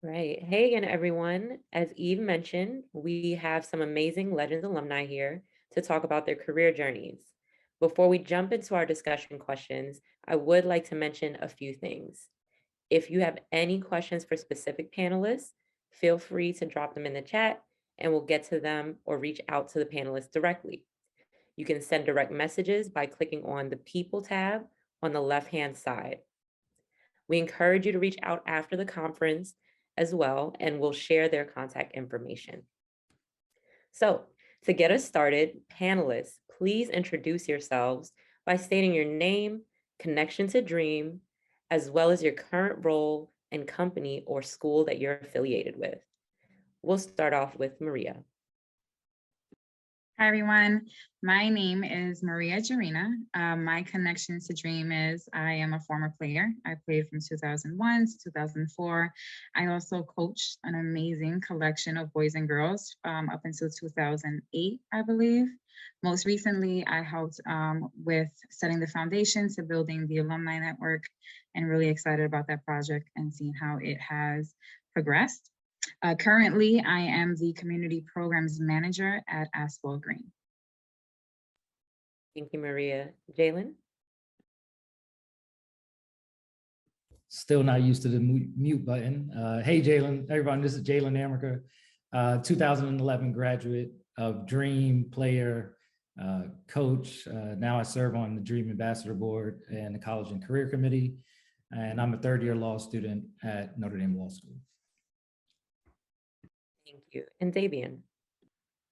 Right. Hey again, everyone. As Eve mentioned, we have some amazing Legends alumni here to talk about their career journeys. Before we jump into our discussion questions, I would like to mention a few things. If you have any questions for specific panelists, feel free to drop them in the chat and we'll get to them or reach out to the panelists directly. You can send direct messages by clicking on the People tab on the left-hand side. We encourage you to reach out after the conference as well, and we'll share their contact information. So to get us started, panelists, please introduce yourselves by stating your name, connection to Dream, as well as your current role and company or school that you're affiliated with. We'll start off with Maria. Hi, everyone. My name is Maria Gerina. My connection to Dream is I am a former player. I played from 2001 to 2004. I also coached an amazing collection of boys and girls up until 2008, I believe. Most recently, I helped with setting the foundation to building the alumni network, and really excited about that project and seeing how it has progressed. Currently, I am the Community Programs Manager at Aswell Green. Thank you, Maria. Jalen? Still not used to the mute button. Hey, Jalen, everyone, this is Jalen America, 2011 graduate of Dream, player, coach. Now I serve on the Dream Ambassador Board and the College and Career Committee, and I'm a third-year law student at Notre Dame Law School. Thank you. And Davian?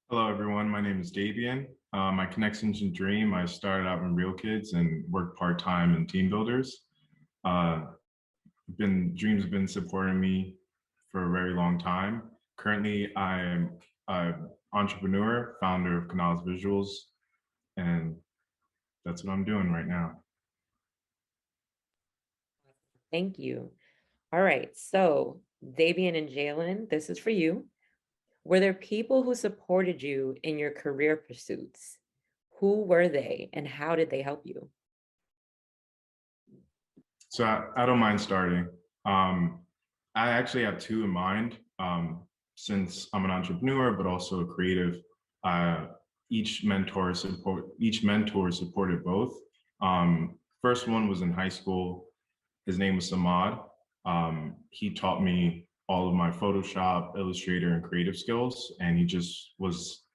Hello, everyone. My name is Davian. My connections in Dream, I started out in Real Kids and worked part-time in Team Builders. Dream's been supporting me for a very long time. Currently, I'm an entrepreneur, founder of Canals Visuals, and that's what I'm doing right now. Thank you. All right, so Davian and Jalen, this is for you. Were there people who supported you in your career pursuits? Who were they and how did they help you? So I don't mind starting. I actually have two in mind. Since I'm an entrepreneur, but also a creative, each mentor supported both. First one was in high school. His name was Samad. He taught me all of my Photoshop, Illustrator, and creative skills. And he just was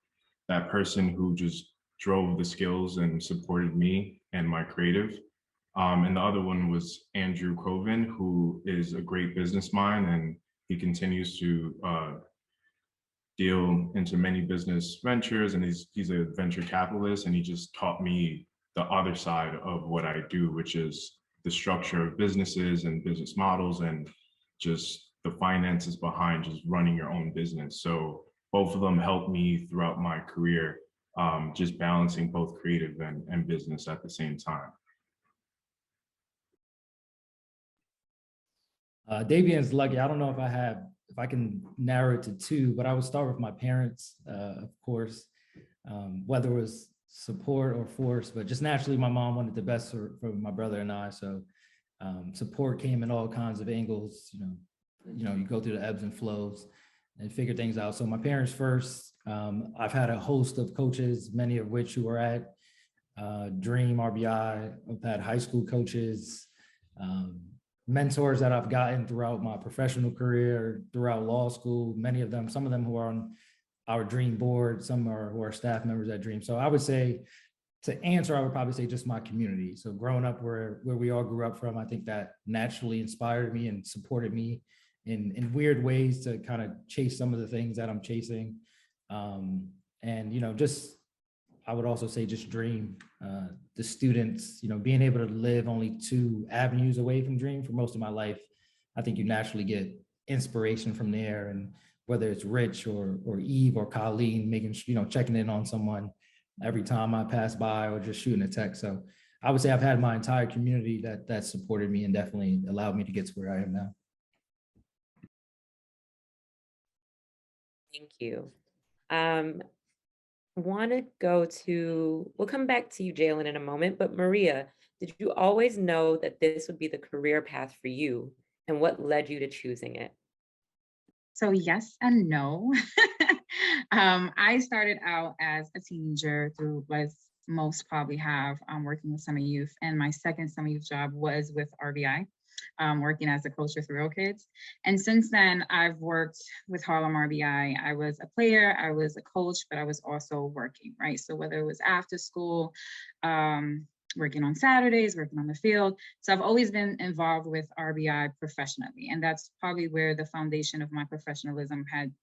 that person who just drove the skills and supported me and my creative. And the other one was Andrew Coven, who is a great business mind, and he continues to deal into many business ventures, and he's a venture capitalist, and he just taught me the other side of what I do, which is the structure of businesses and business models and just the finances behind just running your own business. So both of them helped me throughout my career, just balancing both creative and business at the same time. Davian's lucky. I don't know if I can narrow it to two, but I would start with my parents, of course, whether it was support or force, but just naturally my mom wanted the best for my brother and I. So support came in all kinds of angles. You go through the ebbs and flows and figure things out. So my parents first. I've had a host of coaches, many of which who are at Dream, RBI. I've had high school coaches, mentors that I've gotten throughout my professional career, throughout law school, many of them, some of them who are on our Dream board, some are who are staff members at Dream. So I would say, to answer, I would probably say just my community. So growing up where we all grew up from, I think that naturally inspired me and supported me in weird ways to kind of chase some of the things that I'm chasing. And just, I would also say just Dream, the students, being able to live only 2 avenues away from Dream for most of my life. I think you naturally get inspiration from there, and whether it's Rich or Eve or Colleen, making, checking in on someone every time I pass by or just shooting a text. So I would say I've had my entire community that supported me and definitely allowed me to get to where I am now. Thank you. We'll come back to you, Jalen, in a moment, but Maria, did you always know that this would be the career path for you, and what led you to choosing it? So yes and no. I started out as a teenager through what most probably have working with summer youth. And my second summer youth job was with RBI, working as a coach with real kids. And since then, I've worked with Harlem RBI. I was a player, I was a coach, but I was also working, right? So whether it was after school, working on Saturdays, working on the field. So I've always been involved with RBI professionally. And that's probably where the foundation of my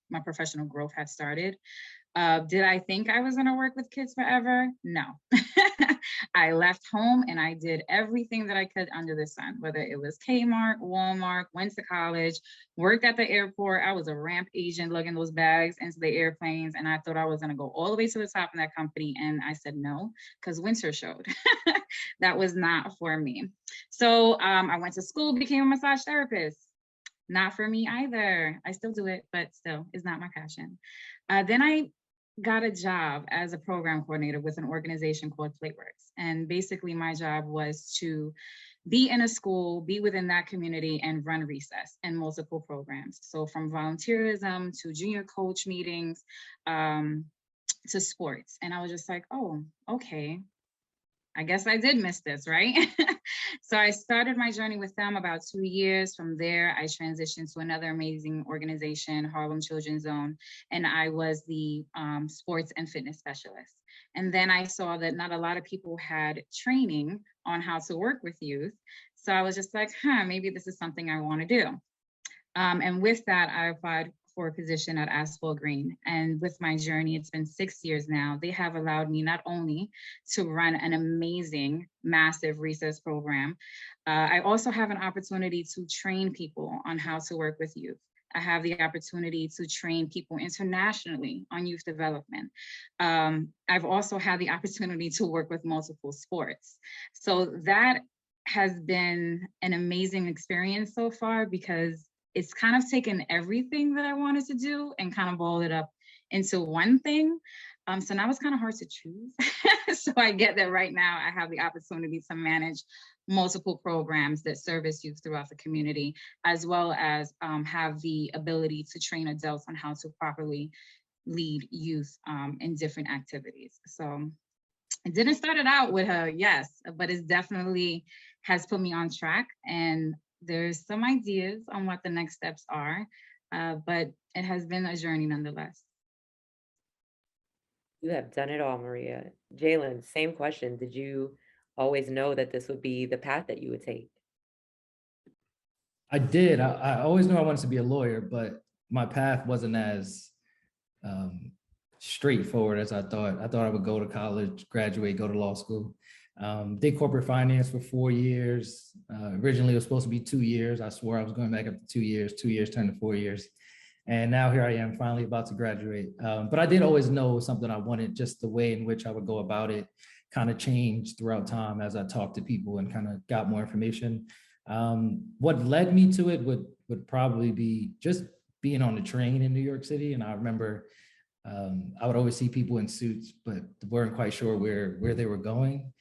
my professional growth had started. Did I think I was going to work with kids forever? No. I left home and I did everything that I could under the sun, whether it was Kmart, Walmart, went to college, worked at the airport. I was a ramp agent lugging those bags into the airplanes. And I thought I was going to go all the way to the top in that company. And I said no, because winter showed. That was not for me. So I went to school, became a massage therapist. Not for me either. I still do it, but still, it's not my passion. Then I got a job as a program coordinator with an organization called Playworks. And basically my job was to be in a school, be within that community and run recess and multiple programs. So from volunteerism to junior coach meetings, to sports. And I was just like, oh, okay. I guess I did miss this, right? So I started my journey with them about 2 years. From there, I transitioned to another amazing organization, Harlem Children's Zone, and I was the sports and fitness specialist. And then I saw that not a lot of people had training on how to work with youth. So I was just like, maybe this is something I want to do. And with that, I applied for a position at Asphalt Green. And with my journey, it's been 6 years now. They have allowed me not only to run an amazing, massive recess program, I also have an opportunity to train people on how to work with youth. I have the opportunity to train people internationally on youth development. I've also had the opportunity to work with multiple sports. So that has been an amazing experience so far, because it's kind of taken everything that I wanted to do and kind of boiled it up into one thing. So now it's kind of hard to choose. So I get that right now I have the opportunity to manage multiple programs that service youth throughout the community, as well as have the ability to train adults on how to properly lead youth in different activities. So it didn't start it out with a yes, but it definitely has put me on track. And there's some ideas on what the next steps are, but it has been a journey nonetheless. You have done it all, Maria. Jalen, same question. Did you always know that this would be the path that you would take? I did. I always knew I wanted to be a lawyer, but my path wasn't as straightforward as I thought. I thought I would go to college, graduate, go to law school. Did corporate finance for 4 years. Originally, it was supposed to be 2 years. I swore I was going back up to 2 years. 2 years turned to 4 years. And now here I am, finally about to graduate. But I did always know something I wanted. Just the way in which I would go about it kind of changed throughout time as I talked to people and kind of got more information. What led me to it would probably be just being on the train in New York City. And I remember I would always see people in suits, but weren't quite sure where they were going.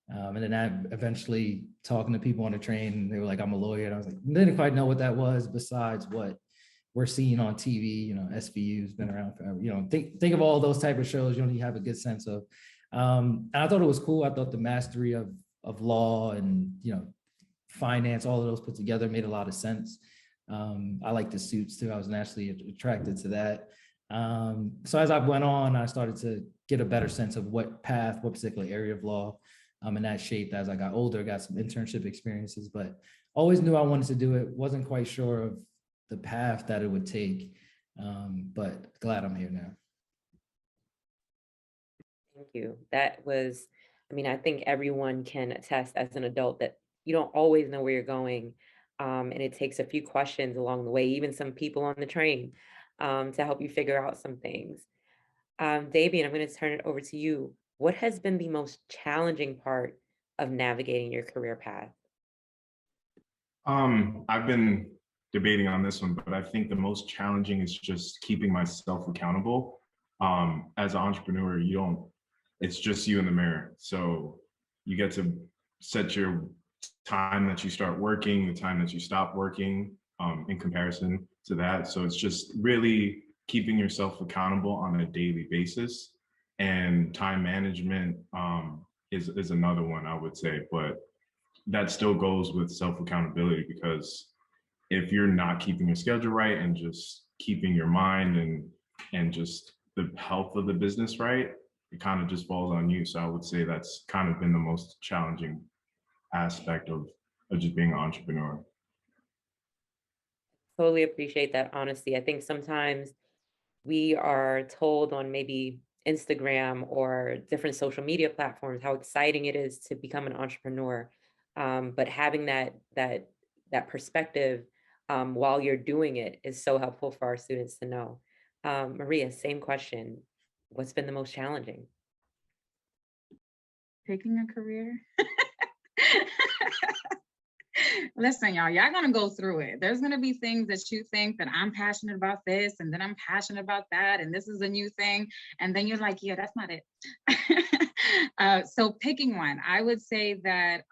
And then I eventually talking to people on the train, they were like, I'm a lawyer. And I was like, didn't quite know what that was besides what we're seeing on TV. You know, SVU's been around forever. You know, think of all those type of shows you have a good sense of. And I thought it was cool. I thought the mastery of law and, finance, all of those put together made a lot of sense. I like the suits too. I was naturally attracted to that. So as I went on, I started to get a better sense of what particular area of law, and that shaped as I got older, got some internship experiences, but always knew I wanted to do it. Wasn't quite sure of the path that it would take, but glad I'm here now. Thank you. That was, I think everyone can attest as an adult that you don't always know where you're going. And it takes a few questions along the way, even some people on the train, to help you figure out some things. Davian, I'm going to turn it over to you. What has been the most challenging part of navigating your career path? I've been debating on this one, but I think the most challenging is just keeping myself accountable. As an entrepreneur, it's just you in the mirror. So you get to set your time that you start working, the time that you stop working, in comparison. to that. So it's just really keeping yourself accountable on a daily basis, and time management is another one I would say, but that still goes with self accountability, because if you're not keeping your schedule right and just keeping your mind and just the health of the business right, it kind of just falls on you. So I would say that's kind of been the most challenging aspect of just being an entrepreneur. Totally appreciate that honesty. I think sometimes we are told on maybe Instagram or different social media platforms how exciting it is to become an entrepreneur. But having that perspective while you're doing it is so helpful for our students to know. Maria, same question. What's been the most challenging? Picking a career. Listen, y'all gonna go through it. There's gonna be things that you think that I'm passionate about this, and then I'm passionate about that, and this is a new thing. And then you're like, yeah, that's not it. So picking one, I would say that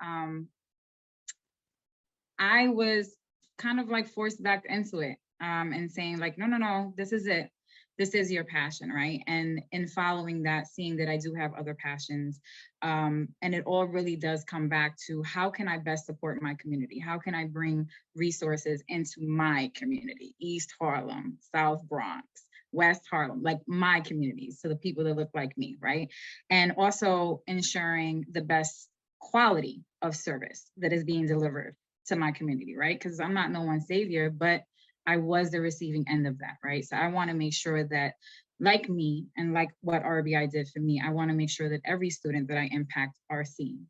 I was kind of like forced back into it, and saying like, no, this is it. This is your passion, right? And in following that, seeing that I do have other passions, and it all really does come back to how can I best support my community? How can I bring resources into my community? East Harlem, South Bronx, West Harlem, like my communities, so the people that look like me, right? And also ensuring the best quality of service that is being delivered to my community, right? Because I'm not no one's savior, but I was the receiving end of that, right? So I want to make sure that, like me and like what RBI did for me, I want to make sure that every student that I impact are seen.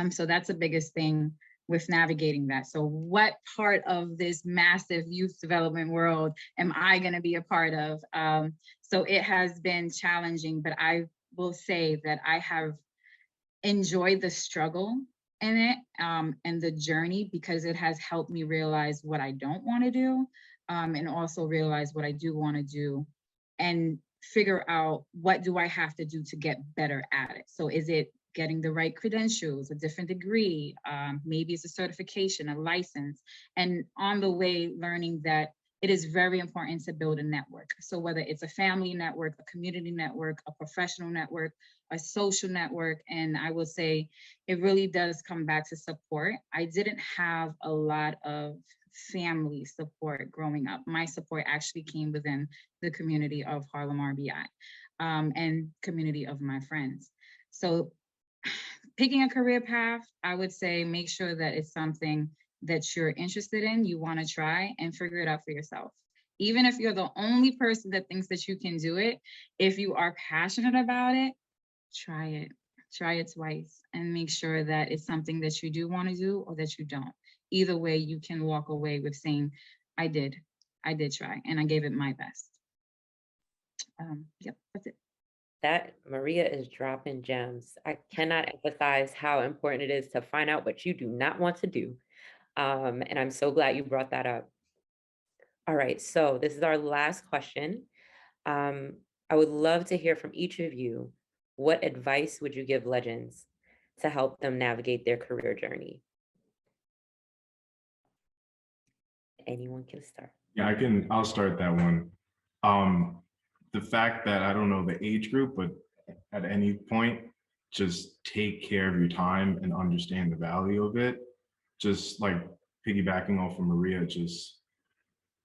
So that's the biggest thing with navigating that. So what part of this massive youth development world am I going to be a part of? So it has been challenging, but I will say that I have enjoyed the struggle in it, and the journey, because it has helped me realize what I don't want to do, and also realize what I do want to do, and figure out what do I have to do to get better at it. So is it getting the right credentials, a different degree, maybe it's a certification, a license, and on the way learning that it is very important to build a network. So whether it's a family network, a community network, a professional network, a social network, and I will say it really does come back to support. I didn't have a lot of family support growing up. My support actually came within the community of Harlem RBI, and community of my friends. So picking a career path, I would say make sure that it's something that you're interested in, you want to try, and figure it out for yourself. Even if you're the only person that thinks that you can do it, if you are passionate about it, try it. Try it twice and make sure that it's something that you do want to do or that you don't. Either way, you can walk away with saying, I did try, and I gave it my best. Yep, that's it. That Maria is dropping gems. I cannot emphasize how important it is to find out what you do not want to do. And I'm so glad you brought that up. All right, so this is our last question. I would love to hear from each of you. What advice would you give legends to help them navigate their career journey? Anyone can start. Yeah, I'll start that one. The fact that I don't know the age group, but at any point, just take care of your time and understand the value of it. Just like piggybacking off of Maria, just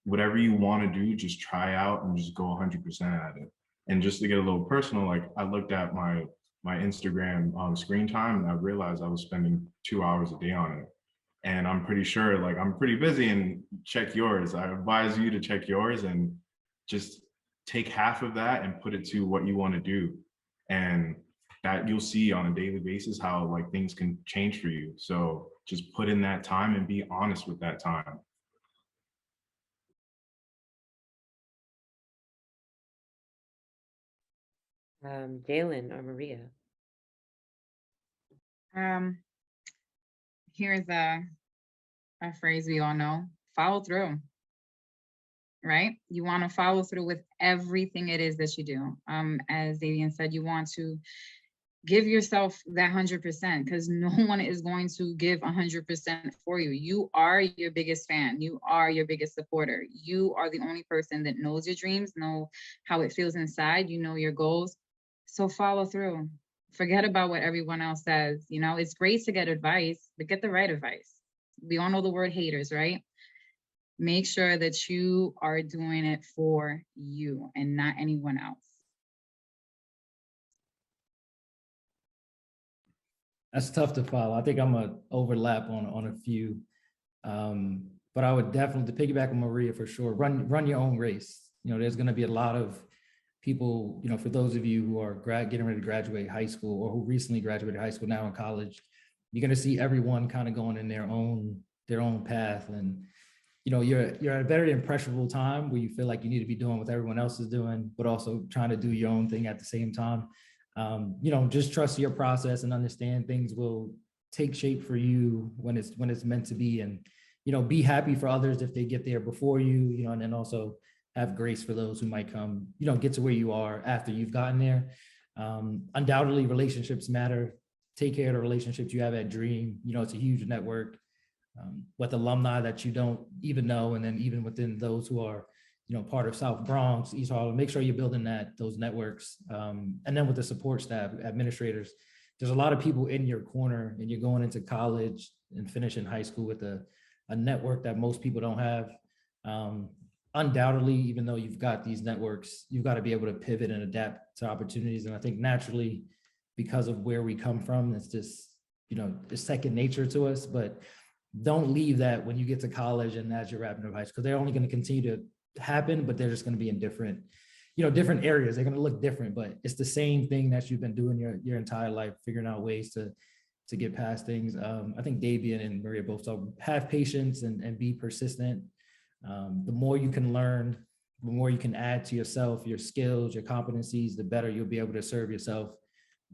whatever you want to do, just try out and just go 100% at it. And just to get a little personal, like I looked at my Instagram screen time, and I realized I was spending 2 hours a day on it. And I'm pretty sure, like, I'm pretty busy, and check yours. I advise you to check yours and just take half of that and put it to what you want to do. And that you'll see on a daily basis how like things can change for you. So just put in that time and be honest with that time. Jalen or Maria? Here's a phrase we all know: follow through. Right? You want to follow through with everything it is that you do. As Davian said, you want to give yourself that 100%, because no one is going to give 100% for you. You are your biggest fan. You are your biggest supporter. You are the only person that knows your dreams, know how it feels inside, you know your goals. So follow through. Forget about what everyone else says. You know, it's great to get advice, but get the right advice. We all know the word haters, right? Make sure that you are doing it for you and not anyone else. That's tough to follow. I think I'm gonna overlap on a few. But I would definitely, to piggyback on Maria for sure, run your own race. You know, there's gonna be a lot of people, you know, for those of you who are getting ready to graduate high school or who recently graduated high school now in college, you're gonna see everyone kind of going in their own path. And you know, you're at a very impressionable time where you feel like you need to be doing what everyone else is doing, but also trying to do your own thing at the same time. You know, just trust your process and understand things will take shape for you when it's meant to be. And, you know, be happy for others if they get there before you, you know, and then also have grace for those who might come, you know, get to where you are after you've gotten there. Undoubtedly, relationships matter. Take care of the relationships you have at Dream. You know, it's a huge network with alumni that you don't even know, and then even within those who are, you know, part of South Bronx, East Harlem, make sure you're building those networks. And then with the support staff, administrators, there's a lot of people in your corner, and you're going into college and finishing high school with a network that most people don't have. Undoubtedly, even though you've got these networks, you've got to be able to pivot and adapt to opportunities. And I think naturally, because of where we come from, it's just, you know, it's second nature to us. But don't leave that when you get to college and as you're wrapping up high school. They're only going to continue to happen, but they're just going to be in different, you know, different areas. They're going to look different, but it's the same thing that you've been doing your entire life, figuring out ways to get past things. I think Davian and Maria both talk, have patience and be persistent. The more you can learn, the more you can add to yourself, your skills, your competencies, the better you'll be able to serve yourself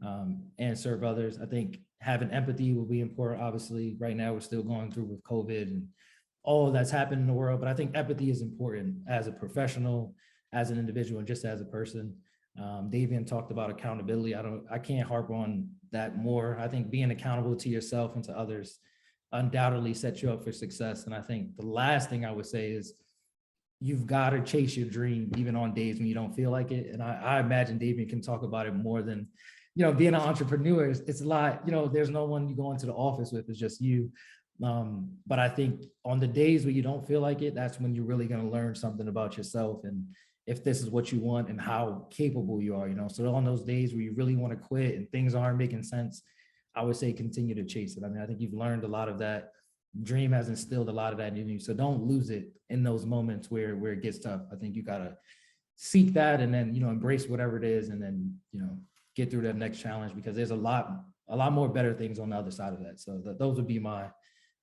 and serve others. I think having empathy will be important. Obviously, right now we're still going through with COVID and all that's happened in the world, but I think empathy is important as a professional, as an individual, and just as a person. Davian talked about accountability. I can't harp on that more. I think being accountable to yourself and to others undoubtedly sets you up for success. And I think the last thing I would say is you've got to chase your dream even on days when you don't feel like it. And I imagine Davian can talk about it more than, you know, being an entrepreneur. It's a lot, you know, there's no one you go into the office with, it's just you. But I think on the days where you don't feel like it, that's when you're really going to learn something about yourself and if this is what you want and how capable you are, you know. So on those days where you really want to quit and things aren't making sense, I would say continue to chase it. I mean, I think you've learned a lot of that. Dream has instilled a lot of that in you. So don't lose it in those moments where it gets tough. I think you gotta seek that and then, you know, embrace whatever it is and then, you know, get through that next challenge because there's a lot more better things on the other side of that. So those would be my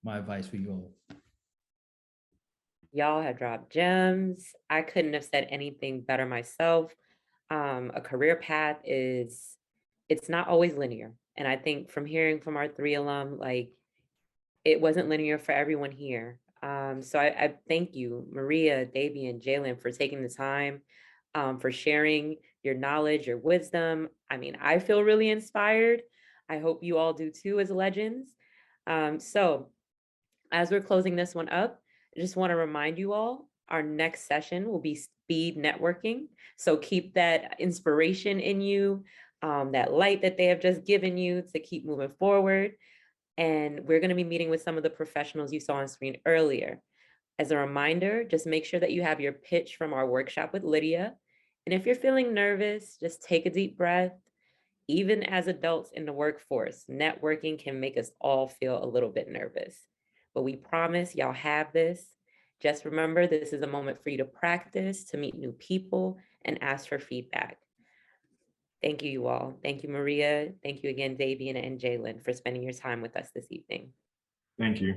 advice for you all. Y'all have dropped gems. I couldn't have said anything better myself. A career path it's not always linear. And I think from hearing from our three alum, like it wasn't linear for everyone here. So I thank you, Maria, Davy, and Jalen, for taking the time, for sharing your knowledge, your wisdom. I mean, I feel really inspired. I hope you all do too as legends. So as we're closing this one up, I just want to remind you all, our next session will be speed networking. So keep that inspiration in you, that light that they have just given you to keep moving forward. And we're going to be meeting with some of the professionals you saw on screen earlier. As a reminder, just make sure that you have your pitch from our workshop with Lydia. And if you're feeling nervous, just take a deep breath. Even as adults in the workforce, networking can make us all feel a little bit nervous. But we promise y'all have this. Just remember, this is a moment for you to practice, to meet new people, and ask for feedback. Thank you all. Thank you, Maria. Thank you again, Davian and Jalen, for spending your time with us this evening. Thank you.